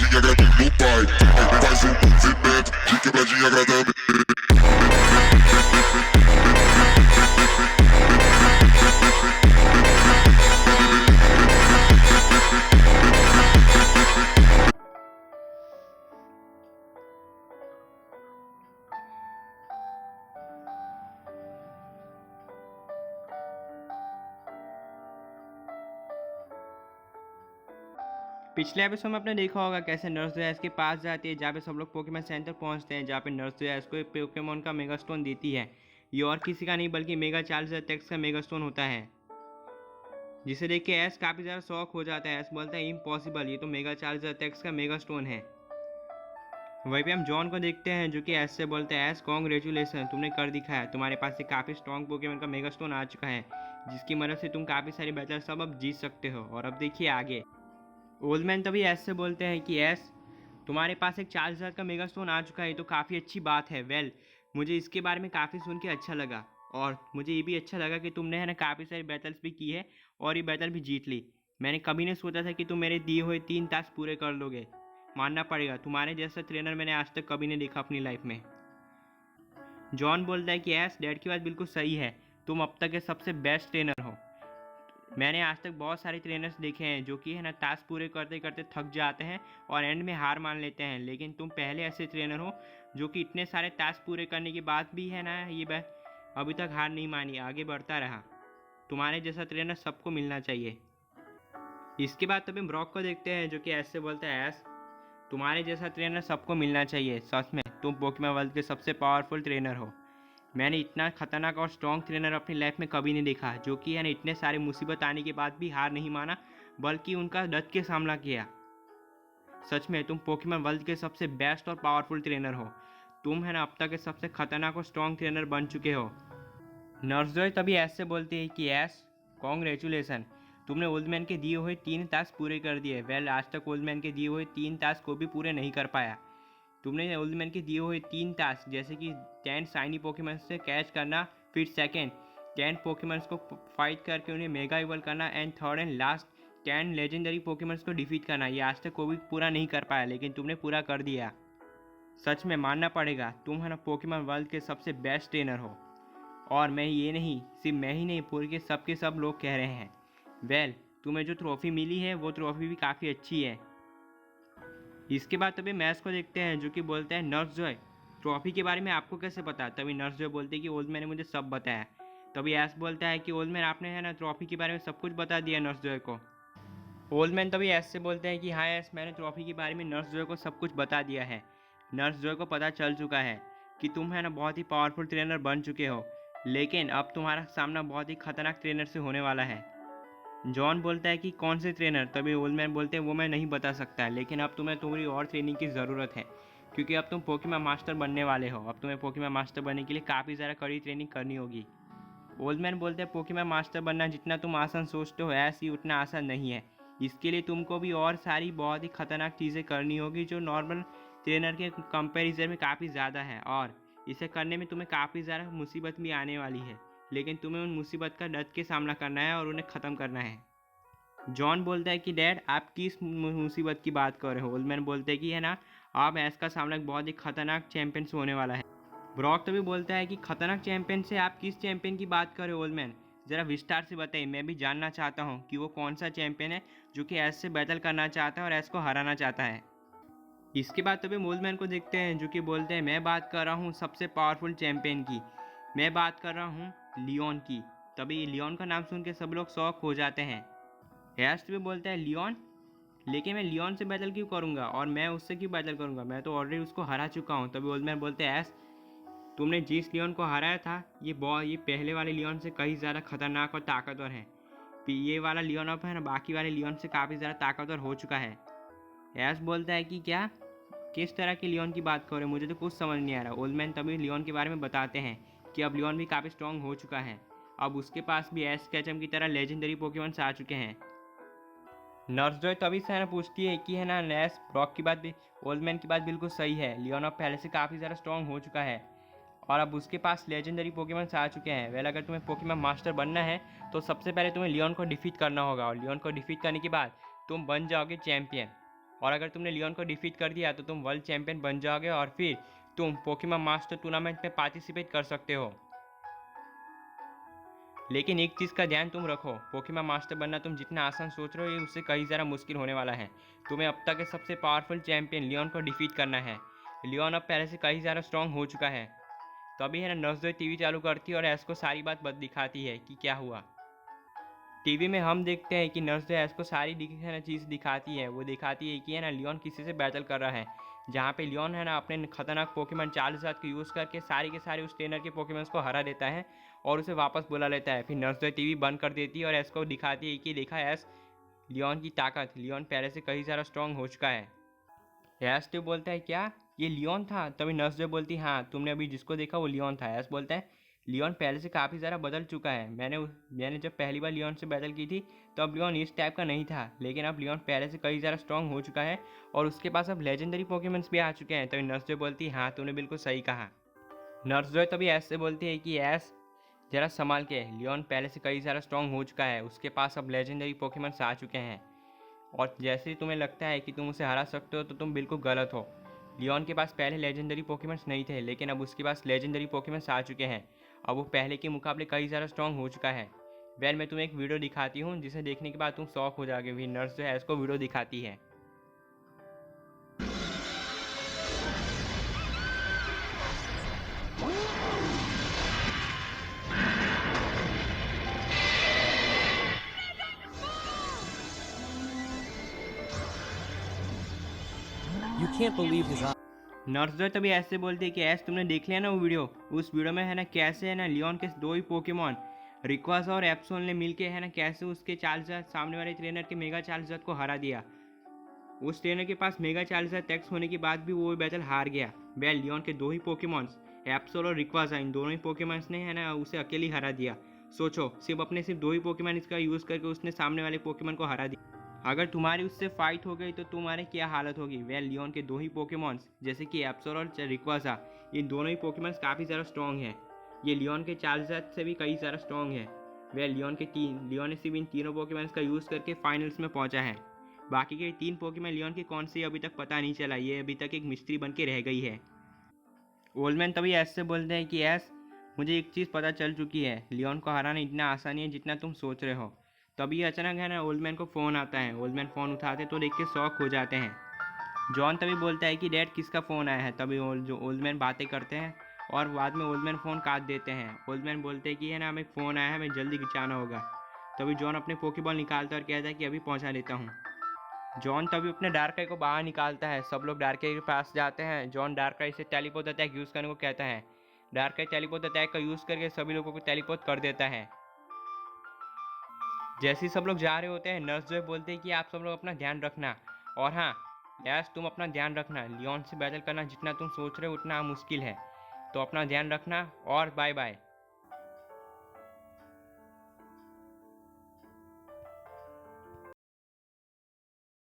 quebradinha agrada meu pai. Aí faz um movimento de quebradinha agrada पिछले episode में आपने देखा होगा कैसे नर्स जो है इसके पास जाती है, जहाँ पे सब लोग पोकेमॉन सेंटर पहुंचते हैं, जहाँ पे नर्स जो है इसको एक पोकेमॉन का मेगा स्टोन देती है। ये और किसी का नहीं बल्कि मेगा चार्ल्स टेक्स का मेगा स्टोन होता है, जिसे देख के एस काफ़ी ज़्यादा शौक हो जाता है। एस बोलता है इम्पॉसिबल, ये तो मेगा चार्ल्स टेक्स का मेगा स्टोन है। वहीं पे हम जॉन को देखते हैं जो कि एस से बोलते हैं एस कॉन्ग्रेचुलेसन, तुमने कर दिखाया, तुम्हारे पास से काफ़ी स्ट्रॉन्ग पोकेमॉन का मेगा स्टोन आ चुका है, जिसकी मदद से तुम काफ़ी सारी बैटल सब अब जीत सकते हो। और अब देखिए आगे। ओल्ड मैन तभी एस से बोलते हैं कि एस तुम्हारे पास एक 40,000 का मेगा स्टोन आ चुका है, तो काफ़ी अच्छी बात है। वेल मुझे इसके बारे में काफ़ी सुन के अच्छा लगा, और मुझे ये भी अच्छा लगा कि तुमने है ना काफ़ी सारी बैटल्स भी की है और ये बैटल भी जीत ली। मैंने कभी नहीं सोचा था कि तुम मेरे दिए हुए 3 टास्क पूरे कर लोगे। मानना पड़ेगा, तुम्हारे जैसा ट्रेनर मैंने आज तक कभी नहीं देखा अपनी लाइफ में। जॉन बोलता है कि एस डैड की बात बिल्कुल सही है, तुम अब तक के सबसे बेस्ट ट्रेनर हो। मैंने आज तक बहुत सारे ट्रेनर्स देखे हैं जो कि है ना टास्क पूरे करते करते थक जाते हैं और एंड में हार मान लेते हैं, लेकिन तुम पहले ऐसे ट्रेनर हो जो कि इतने सारे टास्क पूरे करने के बाद भी है ना ये बात अभी तक हार नहीं मानी, आगे बढ़ता रहा। तुम्हारे जैसा ट्रेनर सबको मिलना चाहिए। इसके बाद तभी ब्रॉक को देखते हैं जो कि ऐसे बोलता है एस तुम्हारे जैसा ट्रेनर सबको मिलना चाहिए, सच में तुम पोकेमॉन वर्ल्ड के सबसे पावरफुल ट्रेनर हो। मैंने इतना खतरनाक और स्ट्रॉन्ग ट्रेनर अपनी लाइफ में कभी नहीं देखा, जो कि है ना इतने सारे मुसीबत आने के बाद भी हार नहीं माना, बल्कि उनका डट के सामना किया। सच में तुम पोकेमॉन वर्ल्ड के सबसे बेस्ट और पावरफुल ट्रेनर हो। तुम है ना अब तक के सबसे खतरनाक और स्ट्रॉन्ग ट्रेनर बन चुके हो। नर्सजॉय तभी ऐसे बोलती है कि एस कॉन्ग्रेचुलेसन, तुमने ओल्ड मैन के दिए हुए 3 टास्क पूरे कर दिए। वेल आज तक ओल्ड मैन के दिए हुए 3 टास्क को भी पूरे नहीं कर पाया। तुमने ओल्ड मैन के दिए हुए 3 टास्क जैसे कि 10 शाइनी पोकेमॉन से कैच करना, फिर सेकंड 10 पोकेमॉन्स को फाइट करके उन्हें मेगा इवॉल्व करना, and third and last 10 legendary Pokémons को डिफीट करना, ये आज तक कोई पूरा नहीं कर पाया, लेकिन तुमने पूरा कर दिया। सच में मानना पड़ेगा, तुम है ना पोकेमॉन वर्ल्ड के सबसे बेस्ट ट्रेनर हो। और मैं ये नहीं, सिर्फ मैं ही नहीं, पूरे के सब लोग कह रहे हैं। वेल तुम्हें जो ट्रॉफी मिली है वो ट्रॉफी भी काफ़ी अच्छी है। इसके बाद तभी मैच को देखते हैं जो कि बोलते हैं नर्स जॉय ट्रॉफी के बारे में आपको कैसे पता। तभी नर्स जॉय बोलते हैं कि ओल्ड मैन ने मुझे सब बताया। तभी ऐस बोलता है कि ओल्ड मैन आपने है ना ट्रॉफी के बारे में सब कुछ बता दिया नर्स जॉय को। ओल्ड मैन तभी ऐस से बोलते हैं कि हाँ ऐस मैंने ट्रॉफी के बारे में नर्स जॉय को सब कुछ बता दिया है। नर्स जॉय को पता चल चुका है कि तुम है ना बहुत ही पावरफुल ट्रेनर बन चुके हो, लेकिन अब तुम्हारा सामना बहुत ही खतरनाक ट्रेनर से होने वाला है। जॉन बोलता है कि कौन से ट्रेनर। तभी ओल्ड मैन बोलते हैं वो मैं नहीं बता सकता, लेकिन अब तुम्हें तुम्हारी और ट्रेनिंग की ज़रूरत है, क्योंकि अब तुम पोकेमॉन मास्टर बनने वाले हो। अब तुम्हें पोकेमॉन मास्टर बनने के लिए काफ़ी ज़्यादा कड़ी ट्रेनिंग करनी होगी। ओल्ड मैन बोलते हैं पोकेमॉन मास्टर बनना जितना तुम आसान सोचते हो ऐसे ही उतना आसान नहीं है। इसके लिए तुमको भी और सारी बहुत ही खतरनाक चीज़ें करनी होगी जो नॉर्मल ट्रेनर के कंपेरिजन में काफ़ी ज़्यादा है, और इसे करने में तुम्हें काफ़ी ज़्यादा मुसीबत भी आने वाली है, लेकिन तुम्हें उन मुसीबत का डट के सामना करना है और उन्हें ख़त्म करना है। जॉन बोलता है कि डैड आप किस मुसीबत की बात कर रहे हो। ओल्ड मैन बोलते हैं कि है ना आप ऐस का सामना एक बहुत ही खतरनाक चैंपियन से होने वाला है। ब्रॉक तभी बोलता है कि खतरनाक चैंपियन से आप किस चैंपियन की बात कर रहे हो ओल्ड मैन, ज़रा विस्तार से बताइए, मैं भी जानना चाहता हूँ कि वो कौन सा चैंपियन है जो कि ऐस से बैटल करना चाहता है और ऐस को हराना चाहता है। इसके बाद तभी ओल्ड मैन को देखते हैं जो कि बोलते हैं मैं बात कर रहा हूँ सबसे पावरफुल चैंपियन की, मैं बात कर रहा हूँ लियोन की। तभी लियोन का नाम सुन के सब लोग शौक हो जाते हैं। हेस्ट भी बोलता है लियोन, लेकिन मैं लियोन से बैटल क्यों करूंगा और मैं उससे क्यों बैटल करूंगा, मैं तो ऑलरेडी उसको हरा चुका हूँ। तभी ओल्ड मैन बोलते हैं एस तुमने जिस लियोन को हराया था ये पहले वाले लियोन से कहीं ज़्यादा खतरनाक और ताकतवर है। ये वाला लियोन अब है ना बाकी वाले लियोन से काफ़ी ज़्यादा ताकतवर हो चुका है। एस बोलता है कि क्या, किस तरह के लियोन की बात कर रहे हो, मुझे तो कुछ समझ नहीं आ रहा। ओल्ड मैन तभी लियोन के बारे में बताते हैं कि अब लियोन भी काफ़ी स्ट्रॉन्ग हो चुका है, अब उसके पास भी एस कैचम की तरह लेजेंडरी पोकेमॉन्स आ चुके हैं। नर्स जॉय तभी से है ना पूछती है कि है ना नैस ब्रॉक की बात भी, ओल्ड मैन की बात बिल्कुल सही है, लियोन अब पहले से काफ़ी ज़्यादा स्ट्रॉन्ग हो चुका है और अब उसके पास लेजेंडरी पोकेमॉन्स आ चुके हैं। वेल अगर तुम्हें पोकेमॉन मास्टर बनना है तो सबसे पहले तुम्हें लियोन को डिफीट करना होगा, और लियोन को डिफीट करने के बाद तुम बन जाओगे चैंपियन। और अगर तुमने लियोन को डिफीट कर दिया तो तुम वर्ल्ड चैंपियन बन जाओगे और फिर तुम पोकेमॉन मास्टर टूर्नामेंट में पार्टिसिपेट कर सकते हो। लेकिन एक चीज़ का ध्यान तुम रखो, पोकेमॉन मास्टर बनना तुम जितना आसान सोच रहे हो ये उससे कहीं ज़्यादा मुश्किल होने वाला है। तुम्हें अब तक के सबसे पावरफुल चैंपियन लियोन को डिफीट करना है। लियोन अब पहले से कहीं ज़्यादा स्ट्रांग हो चुका है। तो अभी है ना नर्सडॉय टीवी चालू करती है और ऐश को सारी बात दिखाती है कि क्या हुआ। टीवी में हम देखते हैं कि नर्सडॉय ऐश को सारी है ना चीज़ दिखाती है। वो दिखाती है कि है ना लियोन किसी से बैटल कर रहा है, जहाँ पे लियोन है ना अपने खतरनाक पोकेमॉन चार्जर को यूज़ करके सारे के सारे उस ट्रेनर के पोकेमॉन्स को हरा देता है और उसे वापस बुला लेता है। फिर नर्सडॉय टीवी बंद कर देती है और ऐश को दिखाती है कि देखा ऐश, लियोन की ताकत, लियोन पहले से कहीं ज़्यादा स्ट्रांग हो चुका है। ऐश तो बोलता है क्या ये लियोन था? तभी नर्सडॉय बोलती है हाँ, तुमने अभी जिसको देखा वो लियोन था। ऐश बोलता है लियोन पहले से काफ़ी ज़्यादा बदल चुका है। मैंने जब पहली बार लियोन से बैटल की थी तो अब लियोन इस टाइप का नहीं था, लेकिन अब लियोन पहले से कहीं ज़्यादा स्ट्रांग हो चुका है और उसके पास अब लेजेंडरी पोकेमॉन्स भी आ चुके हैं। तभी नर्सडॉय बोलती है हाँ, तूने बिल्कुल सही कहा। नर्सडॉय तभी ऐश से बोलती है कि ऐश जरा संभाल के, लियोन पहले से कई ज़्यादा स्ट्रांग हो चुका है, उसके पास अब लेजेंडरी पोकेमॉन्स आ चुके हैं और जैसे ही तुम्हें लगता है कि तुम उसे हरा सकते हो तो तुम बिल्कुल गलत हो। लियोन के पास पहले लेजेंडरी पोकेमॉन्स नहीं थे, लेकिन अब उसके पास लेजेंडरी पोकेमॉन्स आ चुके हैं। अब वो पहले के मुकाबले कई ज़्यादा स्ट्रांग हो चुका है। मैं तुम्हें एक वीडियो दिखाती हूँ जिसे देखने के बाद तुम शॉक हो जाओगे। भी नर्स जो है इसको वीडियो दिखाती है। You can't believe his eyes. नर्सडॉय तभी ऐसे बोलती है कि ऐसे तुमने देख लिया ना वो वीडियो, उस वीडियो में है ना कैसे है ना लियोन के दो ही पोकेमॉन रिक्वाजा और एप्सोल ने मिलके है ना कैसे उसके चार्जर सामने वाले ट्रेनर के मेगा चार्जर को हरा दिया। उस ट्रेनर के पास मेगा चार्जर टैक्स होने के बाद भी वो बैटल हार गया। वेल लियोन के दो ही पोकेमॉन्स एप्सोल और रिक्वाजा, इन दोनों ही पोकेमॉन्स ने है ना उसे अकेले हरा दिया। सोचो, सिर्फ दो ही पोकेमॉन इसका यूज़ करके उसने सामने वाले पोकेमॉन को हरा दिया। अगर तुम्हारी उससे फाइट हो गई तो तुम्हारे क्या हालत होगी। वेल लियोन के दो ही पोकेमॉन्स जैसे कि एप्सोल और रिक्वाजा, इन दोनों ही पोकेमॉन्स काफ़ी ज़्यादा स्ट्रॉन्ग है। ये लियोन के चार्जर से भी कई ज़्यादा स्ट्रॉन्ग है। वेल लियोन ने सिर्फ इन तीनों पोकेमॉन्स का यूज़ करके फाइनल्स में पहुंचा है। बाकी के तीन पोकेमॉन लियोन के कौन से अभी तक पता नहीं चला, ये अभी तक एक मिस्ट्री बन के रह गई है। ओल्डमैन तभी ऐस से बोलते हैं कि ऐस, मुझे एक चीज़ पता चल चुकी है, लियोन को हराना इतना आसान है जितना तुम सोच रहे हो। तभी अचानक है ना ओल्डमैन को फ़ोन आता है। ओल्डमैन फ़ोन उठाते तो देख के शॉक हो जाते हैं। जॉन तभी बोलता है कि डैड किसका फ़ोन आया है। तभी जो ओल्डमैन बातें करते हैं और बाद में ओल्डमैन फ़ोन काट देते हैं। ओल्डमैन बोलते हैं कि है ना हमें फ़ोन आया है, हमें जल्दी जाना होगा। तभी जॉन अपने पोकेबॉल निकालता है और कहता है कि अभी पहुंचा देता हूँ। जॉन तभी अपने डार्काई को बाहर निकालता है। सब लोग डार्काई के पास जाते हैं। जॉन डार्काई से टेलीपोर्ट अटैक यूज़ करने को कहता है। डार्काई टेलीपोर्ट अटैक का यूज़ करके सभी लोगों को टेलीपोर्ट कर देता है। जैसे ही सब लोग जा रहे होते हैं, नर्स जो है बोलते हैं कि आप सब लोग अपना ध्यान रखना, और हाँ यस तुम अपना ध्यान रखना, लियोन से बैटल करना जितना तुम सोच रहे हो उतना मुश्किल है, तो अपना ध्यान रखना और बाय बाय।